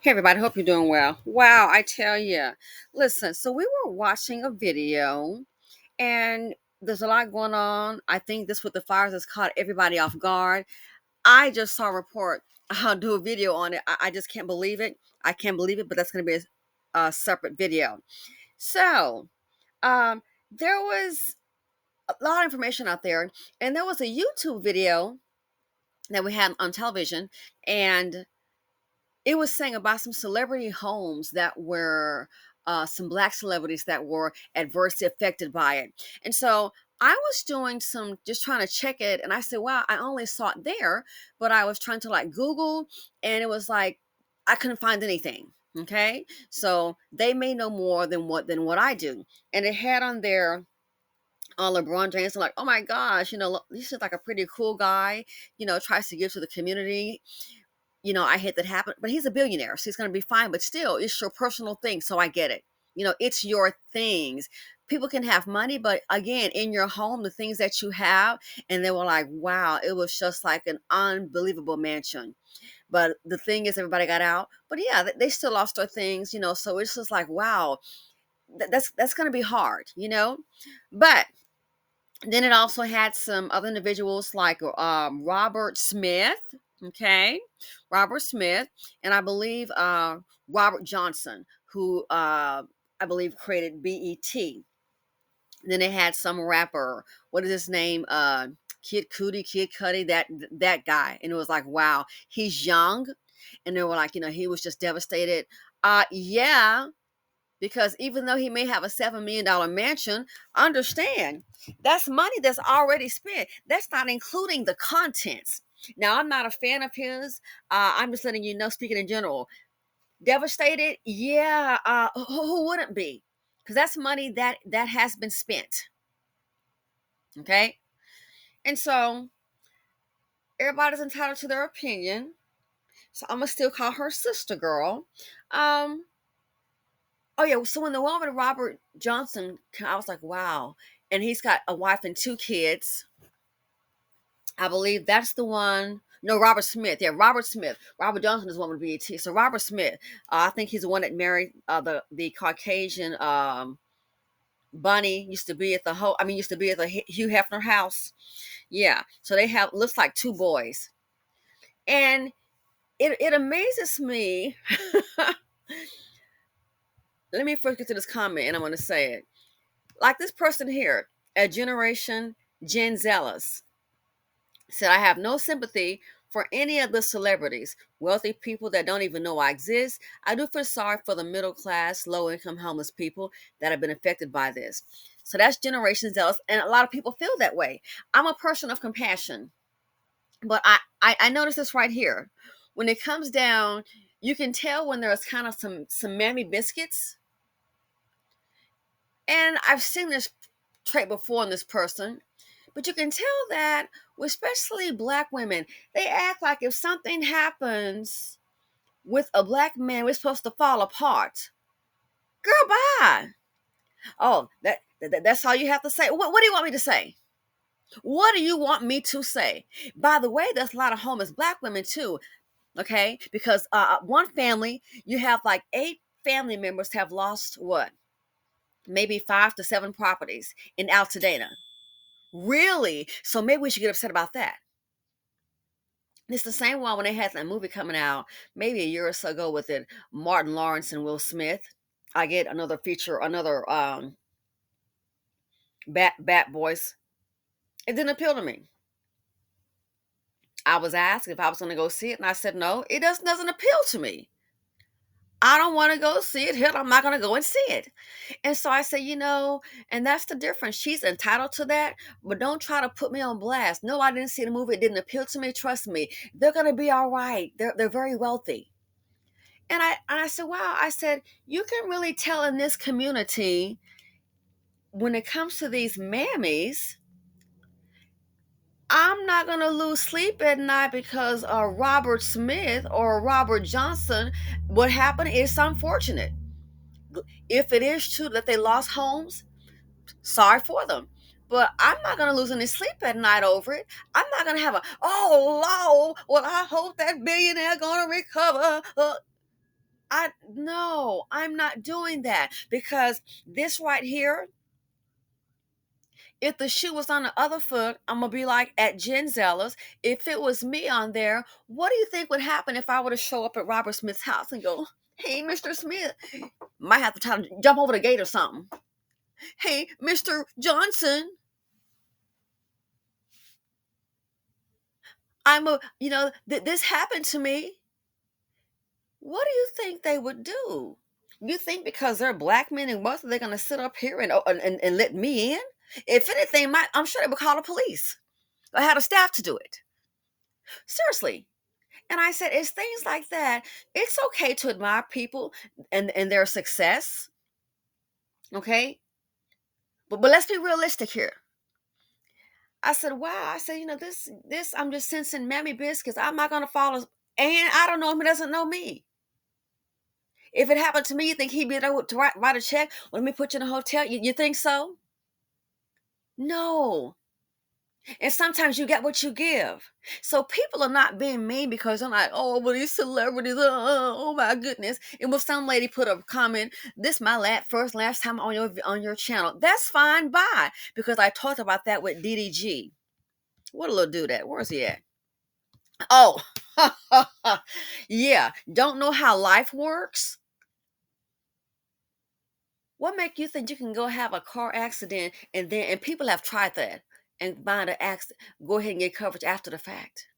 Hey everybody, hope you're doing well. Wow, I tell you. Listen, so we were watching a video and there's a lot going on. I think this with the fires has caught everybody off guard. I just saw a report. I'll do a video on it. I just can't believe it. I can't believe it, but that's going to be a separate video. So, there was a lot of information out there, and there was a YouTube video that we had on television, and it was saying about some celebrity homes that were some black celebrities that were adversely affected by it. And so I was doing some just trying to check it, and I said, wow, I only saw it there, but I was trying to like Google, and it was like I couldn't find anything. Okay, so they may know more than what I do, and it had on there LeBron James. Like, oh my gosh, look, this is like a pretty cool guy. Tries to give to the community. I hate that happened, but he's a billionaire, so he's going to be fine. But still, it's your personal thing, so I get it. It's your things. People can have money, but again, in your home, the things that you have, and they were like, wow, it was just like an unbelievable mansion. But the thing is, everybody got out. But yeah, they still lost their things, so it's just like, wow, that's going to be hard. But then it also had some other individuals like Robert Smith, okay, Robert Smith, and I believe Robert Johnson, who I believe created BET. Then they had some rapper, what is his name? Kid Cudi, that guy, and it was like, wow, he's young, and they were like, he was just devastated. Yeah, because even though he may have a $7 million mansion, understand that's money that's already spent. That's not including the contents. Now, I'm not a fan of his. I'm just letting you know, speaking in general. Devastated? Yeah. Who wouldn't be? Because that's money that has been spent. Okay. And so everybody's entitled to their opinion. So I'm gonna still call her sister girl. Um, Oh yeah, so when the one with Robert Johnson, I was like, wow. And he's got a wife and two kids. I believe that's the one. No, Robert Smith. Yeah, Robert Smith. Robert Johnson is one with BET. So Robert Smith, I think he's the one that married the Caucasian Bunny. Used to be at the used to be at the Hugh Hefner house. Yeah. So they have looks like two boys, and it amazes me. Let me first get to this comment, and I'm going to say it. Like this person here, a generation Gen Zealous, said, I have no sympathy for any of the celebrities, wealthy people that don't even know I exist. I do feel sorry for the middle class, low income homeless people that have been affected by this. So that's Generation Zealous. And a lot of people feel that way. I'm a person of compassion, but I notice this right here. When it comes down, you can tell when there's kind of some mammy biscuits. And I've seen this trait before in this person, but you can tell that, especially black women, they act like if something happens with a black man, we're supposed to fall apart. Girl, bye. Oh, that's all you have to say. What do you want me to say? What do you want me to say? By the way, there's a lot of homeless black women too. Okay, because one family, you have like 8 family members have lost what? Maybe 5 to 7 properties in Altadena. Really? So maybe we should get upset about that. It's the same one when they had that movie coming out maybe a year or so ago with it, Martin Lawrence and Will Smith. I get another feature, another Bat Boys. It didn't appeal to me. I was asked if I was going to go see it, and I said no. It doesn't appeal to me. I don't want to go see it. Hell, I'm not going to go and see it. And so I say, and that's the difference. She's entitled to that, but don't try to put me on blast. No, I didn't see the movie. It didn't appeal to me. Trust me, they're going to be all right. They're very wealthy. And I said, wow. I said, you can really tell in this community when it comes to these mammies. I'm not going to lose sleep at night because Robert Smith or Robert Johnson, what happened is unfortunate. If it is true that they lost homes, sorry for them. But I'm not going to lose any sleep at night over it. I'm not going to have oh, Lord, well, I hope that billionaire going to recover. I no, I'm not doing that because this right here, if the shoe was on the other foot, I'm gonna be like at Jen Zeller's. If it was me on there, what do you think would happen if I were to show up at Robert Smith's house and go, "Hey, Mr. Smith," might have to try to jump over the gate or something. "Hey, Mr. Johnson, this happened to me." What do you think they would do? You think because they're black men and Muslims, they're gonna sit up here and let me in? If anything, I'm sure they would call the police. I had a staff to do it. Seriously. And I said, it's things like that. It's okay to admire people and their success. Okay. But let's be realistic here. I said, wow. I said, this, I'm just sensing mammy biscuits. I'm not gonna follow. And I don't know him, he doesn't know me. If it happened to me, you think he'd be able to write a check? Let me put you in a hotel. You think so? No. And sometimes you get what you give. So people are not being mean because they're like, oh, well, these celebrities, oh my goodness. And when some lady put a comment, this my last time on your channel. That's fine, bye. Because I talked about that with DDG. What a little dude at? Where's he at? Oh, yeah. Don't know how life works. What make you think you can go have a car accident and people have tried that and bind an accident, go ahead and get coverage after the fact?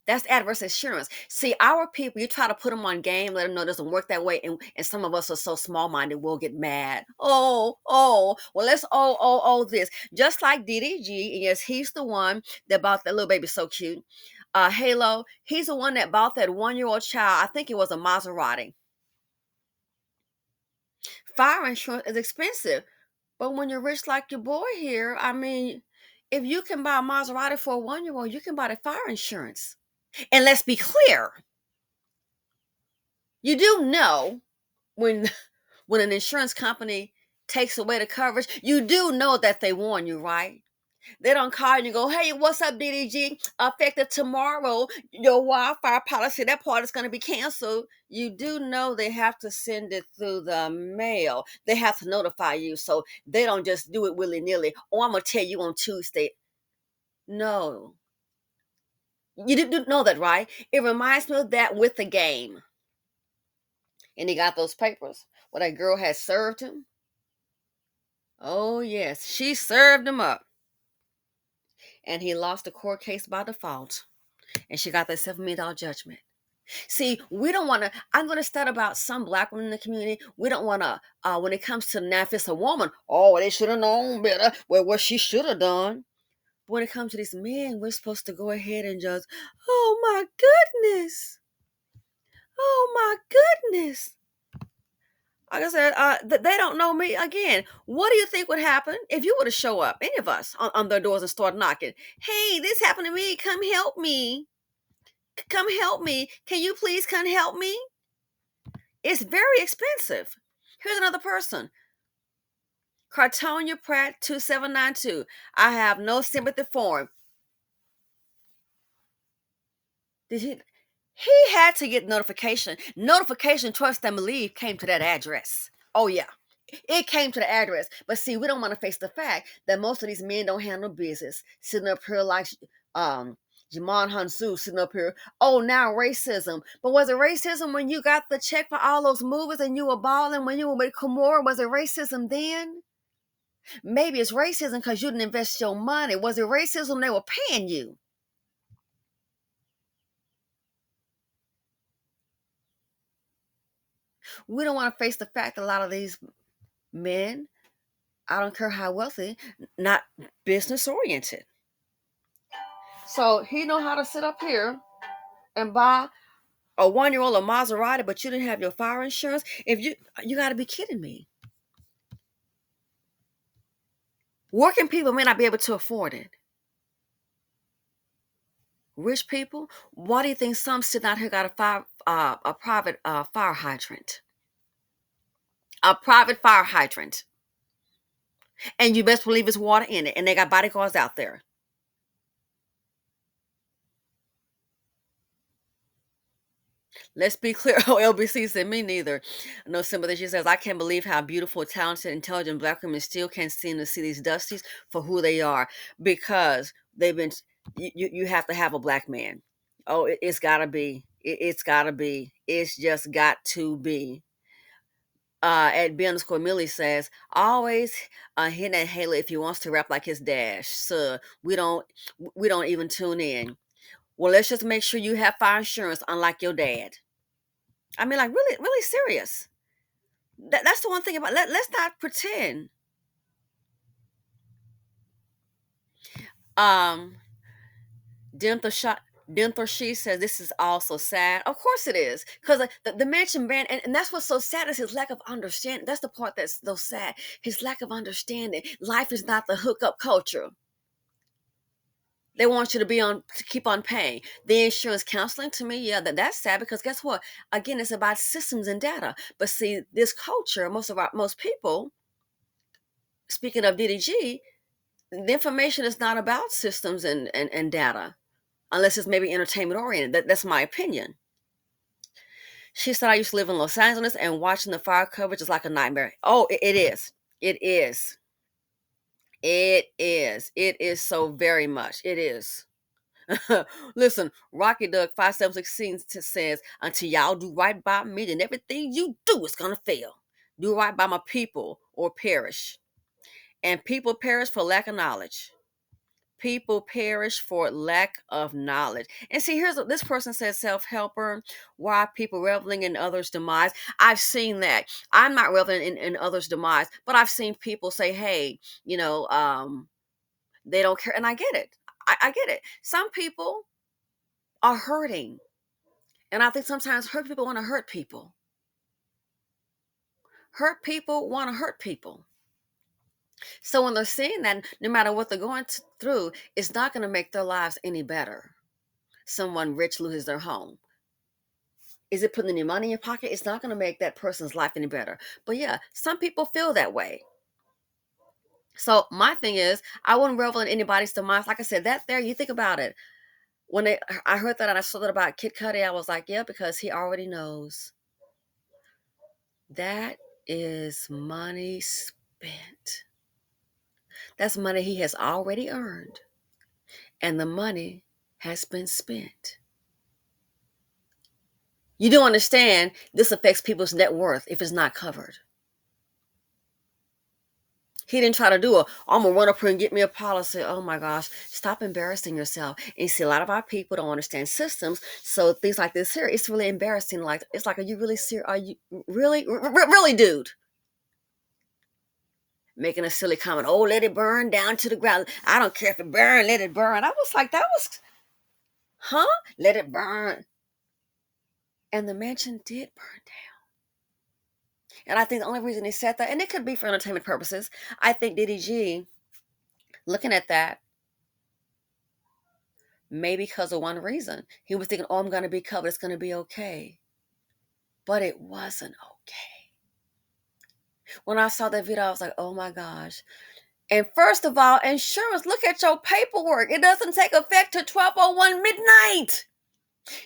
That's adverse insurance. See, our people, you try to put them on game, let them know it doesn't work that way, and some of us are so small-minded, we'll get mad. Well, let's this. Just like DDG, and yes, he's the one that bought that little baby, so cute. Halo, he's the one that bought that 1-year-old child. I think it was a Maserati. Fire insurance is expensive. But when you're rich like your boy here, I mean, if you can buy a Maserati for a 1-year-old, you can buy the fire insurance. And let's be clear, you do know when when an insurance company takes away the coverage, you do know that they warn you, right? They don't call you and go, hey, what's up, DDG? Effective tomorrow, your wildfire policy, that part is going to be canceled. You do know they have to send it through the mail. They have to notify you. So they don't just do it willy-nilly. Oh, I'm going to tell you on Tuesday. No. You didn't know that, right? It reminds me of that with the game. And he got those papers where that girl had served him. Oh, yes. She served him up. And he lost the court case by default. And she got that $7 million judgment. See, we don't want to. I'm going to start about some black women in the community. We don't want to, when it comes to now, if it's a woman, oh, they should have known better. Well, what she should have done. But when it comes to these men, we're supposed to go ahead and just, oh my goodness. Oh my goodness. Like I said, they don't know me. Again, what do you think would happen if you were to show up, any of us, on their doors and start knocking? Hey, this happened to me. Come help me. Come help me. Can you please come help me? It's very expensive. Here's another person. Cartonia Pratt 2792. I have no sympathy for him. Did he had to get notification. Notification, trust and believe, came to that address. Oh yeah. It came to the address. But see, we don't want to face the fact that most of these men don't handle business. Sitting up here like Jamon Hansu sitting up here. Oh, now racism. But was it racism when you got the check for all those movies and you were balling when you were with Kimura? Was it racism then? Maybe it's racism because you didn't invest your money. Was it racism they were paying you? We don't want to face the fact that a lot of these men, I don't care how wealthy, not business oriented. So he know how to sit up here and buy a 1-year-old a Maserati, but you didn't have your fire insurance. If you got to be kidding me. Working people may not be able to afford it. Rich people, why do you think some sitting out here got a private fire hydrant? A private fire hydrant. And you best believe there's water in it. And they got bodyguards out there. Let's be clear. Oh, LBC said, me neither. No sympathy. She says, I can't believe how beautiful, talented, intelligent black women still can't seem to see these dusties for who they are because they've been, you have to have a black man. Oh, it's got to be. It's got to be. It's just got to be. At B_Millie says, always hitting at Haley if he wants to rap like his dash. So we don't even tune in. Well, let's just make sure you have fire insurance, unlike your dad. I mean, like really, really serious. That's the one thing about let's not pretend. Um, dental shot. Dental she says this is also sad. Of course it is, because the mansion man, and that's what's so sad is his lack of understanding. That's the part that's so sad. His lack of understanding. Life is not the hookup culture. They want you to be on to keep on paying. The insurance counseling to me, yeah, that's sad because guess what? Again, it's about systems and data. But see, this culture, most people, speaking of DDG, the information is not about systems and data, unless it's maybe entertainment oriented. That's my opinion. She said, I used to live in Los Angeles and watching the fire coverage is like a nightmare. Oh, it is. It is. It is. It is so very much. It is. Listen, Rocky Doug 5716 says, until y'all do right by me, then everything you do is gonna fail. Do right by my people or perish. And people perish for lack of knowledge. People perish for lack of knowledge. And see, here's what this person says, self-helper. Why people reveling in others' demise. I've seen that. I'm not reveling in others' demise, but I've seen people say, hey, they don't care. And I get it. I get it. Some people are hurting. And I think sometimes hurt people want to hurt people. Hurt people want to hurt people. So when they're seeing that, no matter what they're going through, it's not going to make their lives any better. Someone rich loses their home. Is it putting any money in your pocket? It's not going to make that person's life any better. But yeah, some people feel that way. So my thing is, I wouldn't revel in anybody's demise. Like I said, that there, you think about it. I heard that and I saw that about Kid Cudi, I was like, yeah, because he already knows. That is money spent. That's money he has already earned. And the money has been spent. You do understand this affects people's net worth if it's not covered. He didn't try to do I'm going to run up here and get me a policy. Oh my gosh, stop embarrassing yourself. And you see, a lot of our people don't understand systems. So things like this here, it's really embarrassing. Like, it's like, are you really serious? Are you really, really, dude? Making a silly comment. Oh, let it burn down to the ground. I don't care if it burn, let it burn. I was like, huh? Let it burn. And the mansion did burn down. And I think the only reason he said that, and it could be for entertainment purposes, I think DDG, looking at that, maybe because of one reason. He was thinking, oh, I'm going to be covered. It's going to be okay. But it wasn't okay. When I saw that video, I was like, oh my gosh. And first of all, insurance, look at your paperwork. It doesn't take effect till 12:01 midnight.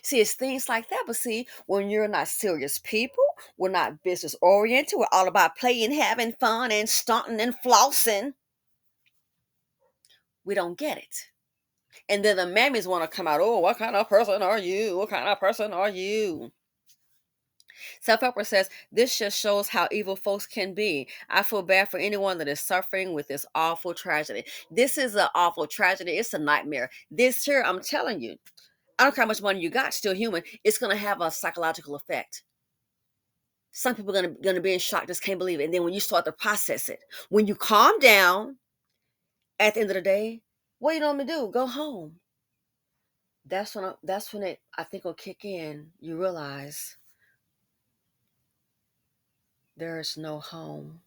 See, it's things like that. But see, when you're not serious people, we're not business oriented. We're all about playing, having fun, and stunting and flossing. We don't get it. And then the mammies want to come out. Oh, what kind of person are you? What kind of person are you? Self-helper says, this just shows how evil folks can be. I feel bad for anyone that is suffering with this awful tragedy. This is an awful tragedy. It's a nightmare. This here, I'm telling you, I don't care how much money you got, still human. It's going to have a psychological effect. Some people are going to be in shock, just can't believe it. And then when you start to process it, when you calm down, at the end of the day, what do you normally do? Go home. That's when it, I think, will kick in. You realize there is no home.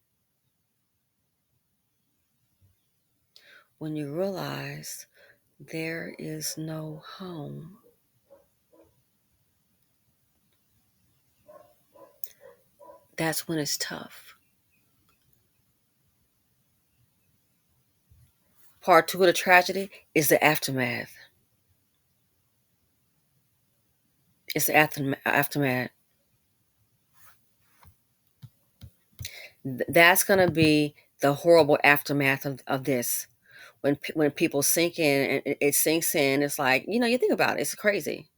When you realize there is no home, that's when it's tough. Part two of the tragedy is the aftermath. It's the aftermath. That's gonna be the horrible aftermath of this. When people sink in and it sinks in, it's like, you think about it, it's crazy.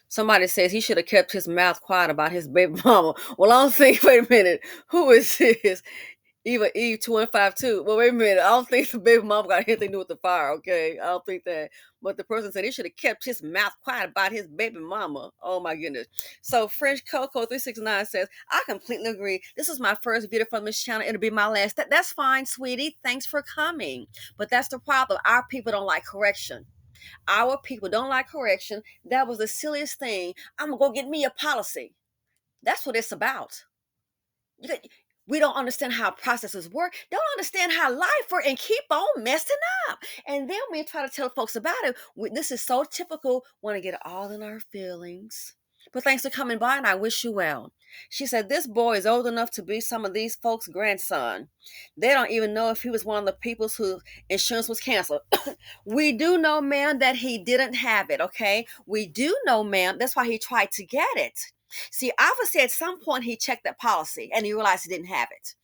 Somebody says he should have kept his mouth quiet about his baby mama. Well, I don't think. Wait a minute, who is this? Even Eve 2152. Well, wait a minute. I don't think the baby mama got anything to do with the fire. Okay, I don't think that. But the person said he should have kept his mouth quiet about his baby mama. Oh my goodness. So French Coco 369 says, I completely agree. This is my first video from this channel. It'll be my last. That's fine, sweetie. Thanks for coming. But that's the problem. Our people don't like correction. Our people don't like correction. That was the silliest thing. I'm gonna go get me a policy. That's what it's about. We don't understand how processes work. Don't understand how life works and keep on messing up. And then we try to tell folks about it. This is so typical. Want to get all in our feelings. But thanks for coming by, and I wish you well. She said, this boy is old enough to be some of these folks' grandson. They don't even know if he was one of the people whose insurance was canceled. We do know, ma'am, that he didn't have it, okay? We do know, ma'am, that's why he tried to get it. See, obviously at some point he checked that policy and he realized he didn't have it.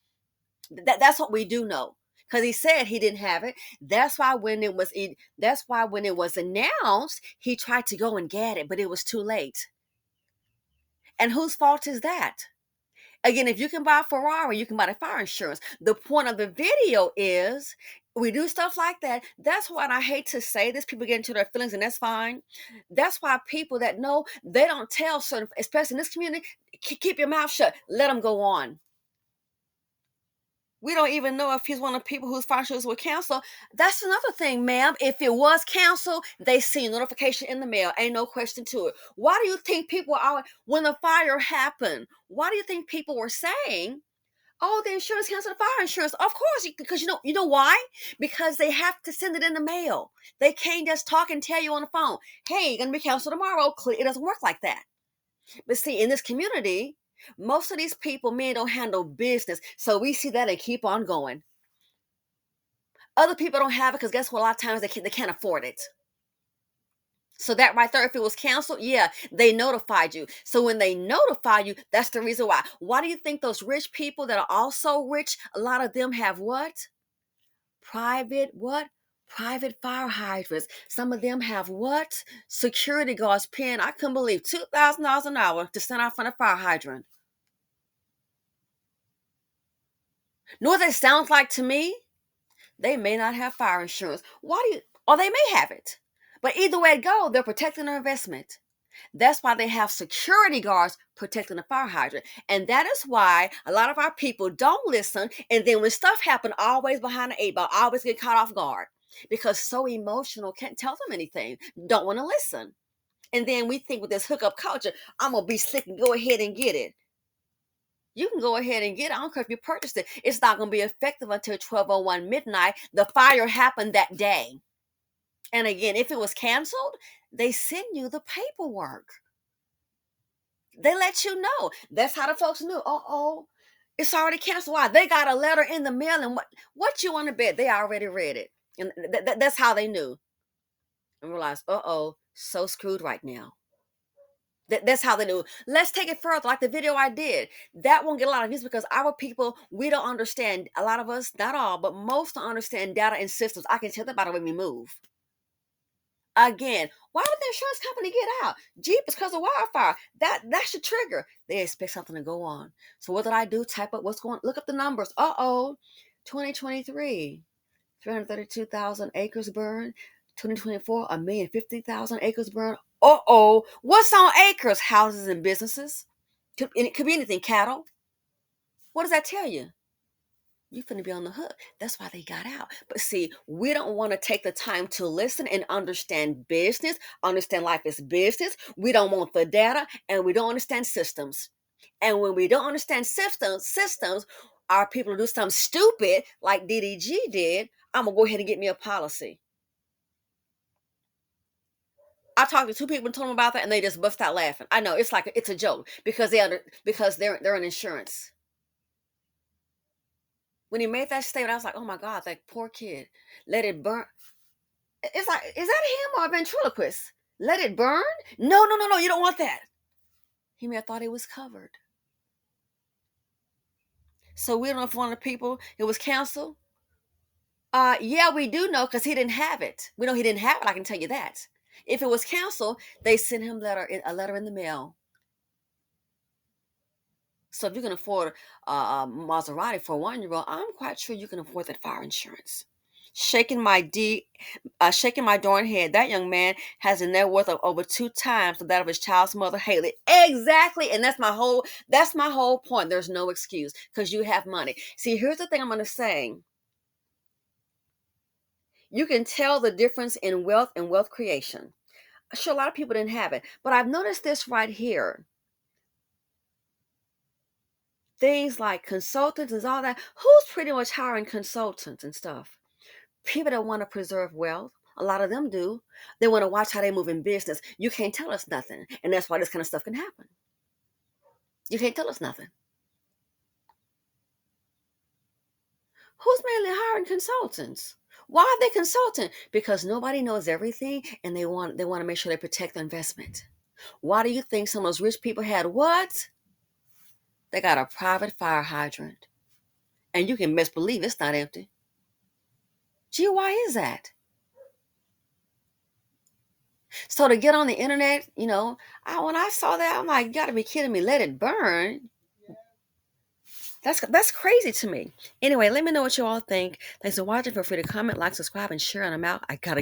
That's what we do know. Because he said he didn't have it. That's why when it was announced, he tried to go and get it, but it was too late. And whose fault is that? Again, if you can buy a Ferrari, you can buy the fire insurance. The point of the video is we do stuff like that. That's what I hate to say this. People get into their feelings, and that's fine. That's why people that know, they don't tell certain, especially in this community, keep your mouth shut. Let them go on. We don't even know if he's one of the people whose fire insurance were canceled. That's another thing, ma'am. If it was canceled, they see notification in the mail. Ain't no question to it. Why do you think people are, when the fire happened, why do you think people were saying, oh, the insurance canceled the fire insurance? Of course, because you know why? Because they have to send it in the mail. They can't just talk and tell you on the phone, hey, you're gonna be canceled tomorrow. It doesn't work like that. But see, in this community, most of these people, men, don't handle business. So we see that and keep on going. Other people don't have it because guess what? A lot of times they can't afford it. So that right there, if it was canceled, yeah, they notified you. So when they notify you, that's the reason why. Why do you think those rich people that are also rich, a lot of them have what? What? Private fire hydrants. Some of them have what? Security guards paying, I couldn't believe, $2,000 an hour to stand out front of a fire hydrant. Know what that sounds like to me? They may not have fire insurance. Or they may have it. But either way it goes, they're protecting their investment. That's why they have security guards protecting the fire hydrant. And that is why a lot of our people don't listen. And then when stuff happens, always behind the eight ball, always get caught off guard. Because so emotional, can't tell them anything, don't want to listen. And then we think with this hookup culture, I'm going to be slick and go ahead and get it. You can go ahead and get it. I don't care if you purchased it. It's not going to be effective until 12:01 midnight. The fire happened that day. And again, if it was canceled, they send you the paperwork. They let you know. That's how the folks knew. Uh-oh, it's already canceled. Why? They got a letter in the mail, and what you want to bet? They already read it. And that's how they knew. And realized, uh-oh, so screwed right now. That's how they knew. Let's take it further, like the video I did. That won't get a lot of views because our people, we don't understand. A lot of us, not all, but most don't understand data and systems. I can tell that by the way we move. Again, why would the insurance company get out? Jeep is because of wildfire. That's your trigger. They expect something to go on. So what did I do? Type up what's going on. Look up the numbers. 2023, 332,000 acres burned. 2024, 1,050,000 acres burned. What's on acres? Houses and businesses. And it could be anything. Cattle. What does that tell you? You're finna be on the hook. That's why they got out. But see, we don't want to take the time to listen and understand business, understand life is business. We don't want the data, and we don't understand systems. And when we don't understand systems, our people do something stupid like DDG did. I'm gonna go ahead and get me a policy. I talked to two people and told them about that, and they just bust out laughing. I know it's a joke because they're in insurance. When he made that statement, I was like, oh my God, that poor kid. Let it burn. It's like, is that him or a ventriloquist? Let it burn? No, no, no, no. You don't want that. He may have thought it was covered. So we don't know if one of the people it was canceled. Yeah, we do know because he didn't have it. We know he didn't have it. I can tell you that. If it was canceled, they sent him a letter in the mail. So if you can afford a Maserati for a 1 year old, I'm quite sure you can afford that fire insurance. Shaking my darn head. That young man has a net worth of over 2 times that of his child's mother, Haley. Exactly, and that's my whole point. There's no excuse because you have money. See, here's the thing I'm going to say. You can tell the difference in wealth and wealth creation. Sure, a lot of people didn't have it, but I've noticed this right here. Things like consultants and all that. Who's pretty much hiring consultants and stuff? People that want to preserve wealth. A lot of them do. They want to watch how they move in business. You can't tell us nothing. And that's why this kind of stuff can happen. You can't tell us nothing. Who's mainly hiring consultants? Why are they consulting? Because nobody knows everything and they want to make sure they protect their investment. Why do you think some of those rich people had what? They got a private fire hydrant. And you can best believe it's not empty. Gee, why is that? So to get on the internet, when I saw that, I'm like, you gotta be kidding me. Let it burn. That's crazy to me. Anyway, let me know what you all think. Thanks for watching. Feel free to comment, like, subscribe, and share. And I'm out. I gotta get